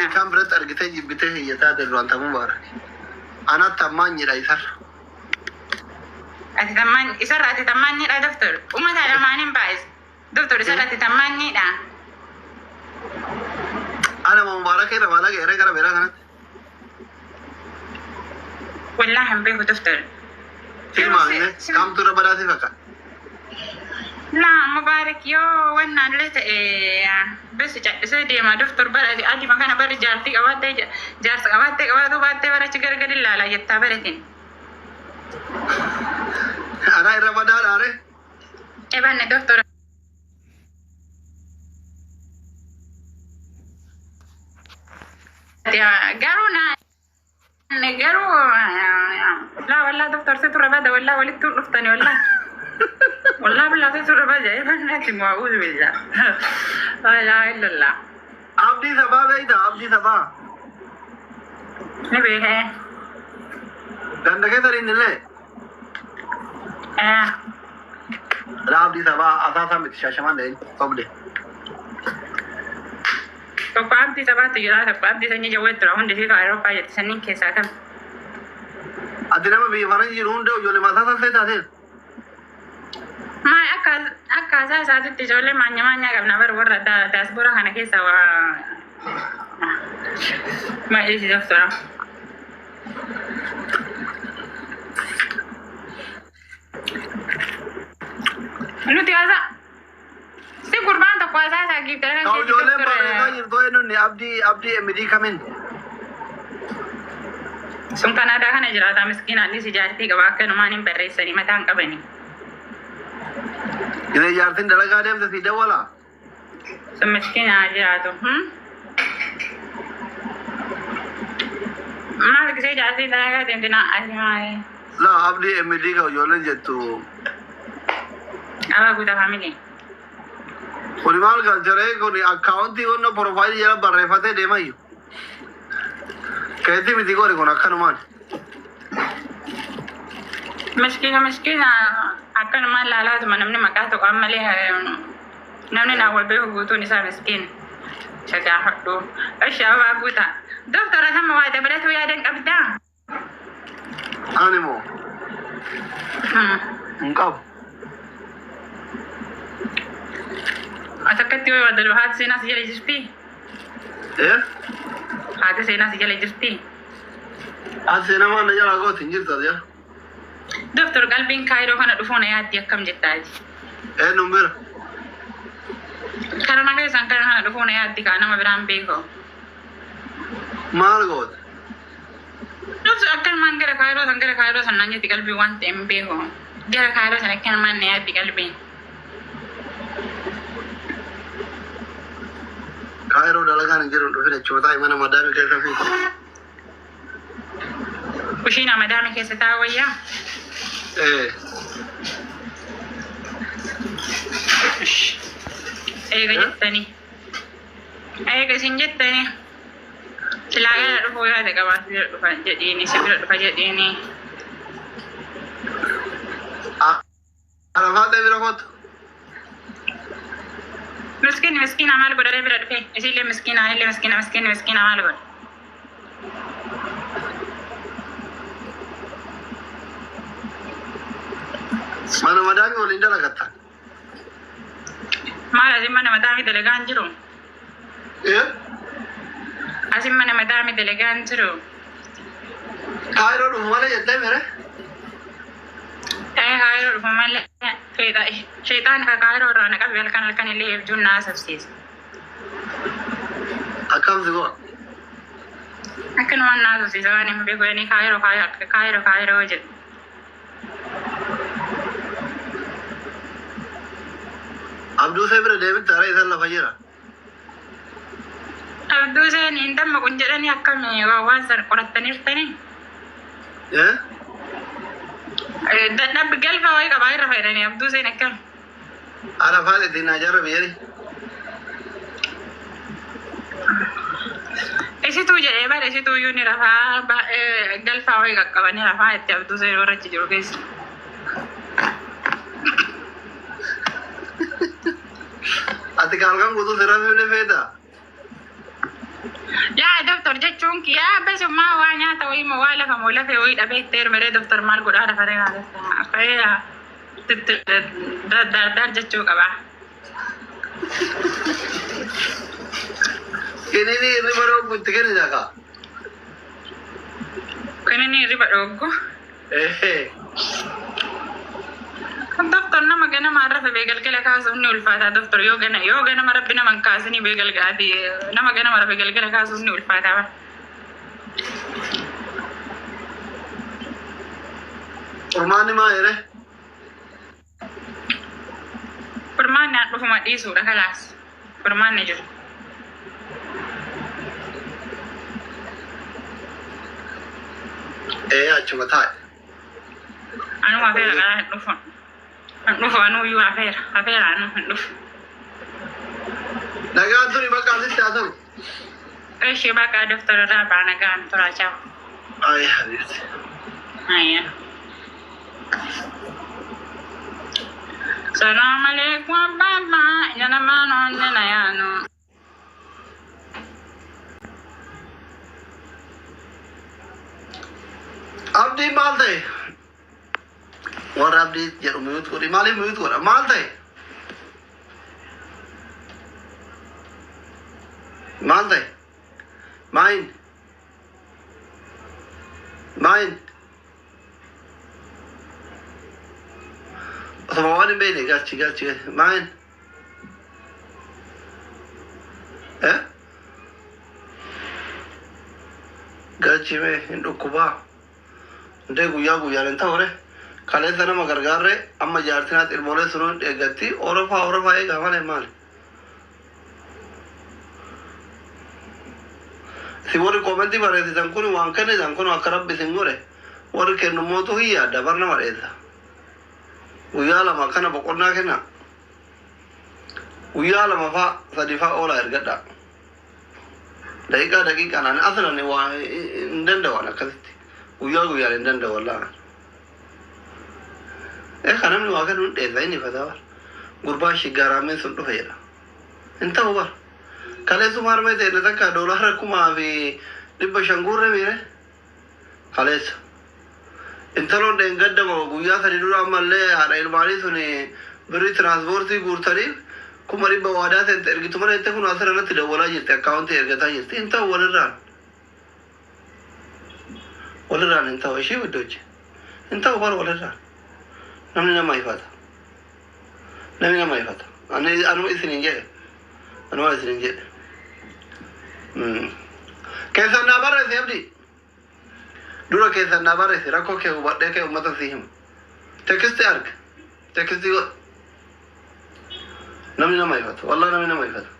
أنا كم برد أرجع جبته هي تادر وأنت مبارك أنا تماني لا يسر أتتمني لا دكتور وما تعالى مانين بايز دكتور يسر أتتمني لا أنا مبارك إذا ما لقى رجع بيرا كنا والله هم بيهو دكتور فيلم عليه كم ترى بدأت فكر لا مبارك يو وانا ليت بس سيدي ما دكتور برا أدي ما كان برا جارتي أوادي جارس أوادي برا تجار قليل لا يتابرتين أنا إذا بدأت أره إبان دكتور قالونا قالوا لا والله دكتور ستر بدا والله ولدت نفتني والله بالله ستر بدا إبان معوذ بالله لا إله إلا الله عبدي ثبا بيدا عبدي ثبا نبيه dan dekat dari ini le. Rab di sabah asal mit shashaman deh, kau deh. Kau abdi sabah tu jual, kau abdi senyum jauh terus, jadi kau Eropa jadi senyum kisah kan. Adina mah biar jirun deh, jual masa selesai tadi. Ma akak saya saat itu jual manya kan, nabar borda das borang anak kisah wah. Ma ini doktor. Lu tiada. Si kurban tak kuasa saya gitu kan. Kau jual mereka itu ni abdi Amerika men. Sungkan ada kan aja lah, miskin ni si jati kawakan manin beres ni matang kabani. Ini jartin dalam kadang tu tidak wala. Semiskin aja tu, Mal kisah jati dalam kadang tu nak asyik. Lah abdi Amerika jualan jatuh. Apa aku tak faham ni? Orimal culture ko ni account ti ko na profile jala barrefate de mayu. Kahiti miti ko ko nakkan man. Miskin akan man lala tu mana makan tu amal namne na walbe hutu ni sa miskin. Saya hakdu. Asya aku tak. Doktor ada mawada berat tu ya dan abda. Animo. Engkau. أتذكرت وهذا الواحد سينا سجل يجرتي. هذا سينا سجل يجرتي. هذا سينا ما نجار أقوى تنجر تاديا. دكتور قلبين كايرو كان أدفون ياتي كم جتاج. نمبر. كارنا كذا سانكر كان أدفون ياتي كأنا ما برام بيكو. مال قود. دكتور أكل مان كذا كايرو سنانجي تقلبي وان تيم بيكو. كذا كايرو سنكين مان ياتي قلبين. Kairo dalagan jirun tu file chota mana madami ke kafi. Kushina madami ke setawa ya. Gajettani. Gasinjettani. Silakan rupo ya dekat bawah rupa jadi ini sebelum rupa jadi ini. Arafat deh berapa? مسكين عمال قول أنا برد فيه إيش مسكين عمال قول mana madami wala indala kata ما لازم mana madami delegan jiro لازم mana madami delegan jiro Kairo rumah le jatah mere Kairo rumah le كذا شيطان كايرو رانا قبل كان اللي يفجون ناس أفسيس أكمل زوا أكن ما الناس أفسيس أنا ما بيقول إني كايرو وجد عبدو سيبر ديفيد ترى إذا الله فجرا عبدو سين إنت ما كنت جراني أكمل ووازر قرطني فتني ده بقلب هواي كباير فيرني عبدو سين أكمل أنا فاضي دين أجر بيري إيش توجه إبار إيش توجوني رفع قلب هواي كباني رفع إنت عبدو سين ورا تجرو كيس أتكلم كم كتو سيرا فيني فيدا يا دكتور جتشونك يا بس ما وانيا توي موالفة مولفة ويد أبيت تير مري دكتور مال قد أعرف عليها على فهي دار جتشوك أبا كنيني ريبرو كنت كني ذاك كنيني ريبروكو إيه دكتور نما جنا ما عرف بيقول كلا كاسوني والفاتة دكتور يوجنا ما ربنا من كاسني بيقول قادي نما جنا ما رب بيقول كلا كاسوني والفاتة فرماني ما يره فرمان نعرف ما ديسو ده خلاص فرمان نجر إيه أشوف تاي أنا ما فير قاعد نفهم أنا يو أفير أنا نفهم نجان توني بقى عزيز تعتم إيش بقى دكتور رابع نجان ترى شاف أي حبيبتي أيه السلام عليكم بابا يا ما نوننا يا نو أبدي مالتي ورا أبدي جرو ميوت كوري مالي ميوت كورا مالتي ماين سماواني بيني قاتشي ماين إيه قاتشي مي إنو كوبا إنتي قويا لنتا هوري كالي سنة مغرغار ري أما جارتنات المولي سنون إيغاتي أورفا إيغا مالي مالي si wori commenti barreessite tankuni waan kenne tankuni akka rabbi sin gore warri kennummootu hiyya dabarna madheessa guyyaa lama kana boqonnaa kenna guyyaa lama faa sadi faa oolaa ergadha daqiiqaa naan aslan waa hin danda'an akkasitti guyyaan hin danda'u wallaahi kan namni waa kennu hin dheessa inni fataa bar gurbaa shiggaaraameen sun dhufe jedha hin ta'u bar kaleessu maarmee ta'e takka doolaara kumaa fi 500 guurre miire kaleessa intaloon dheengaddama guyyaa sadi dura ammallee haadha ilmaanii sun birrii tiraanspoortii guurtanii 100 waadaa ta'e ergitu mana itti kun asirratti dawwalaa jirti akkaawuntii ergataa jirti hin ta'u walirraan hin ta'u ishee biddoochi hin ta'u bar walirraan namni nama ifata anuma isiniin jedhe keessan naa barreessi abdi dura keessan naa barreessi rakkoo kee hubadhee kee ummata sii hima tekisti godh namni nama ifata wallah namni nama ifata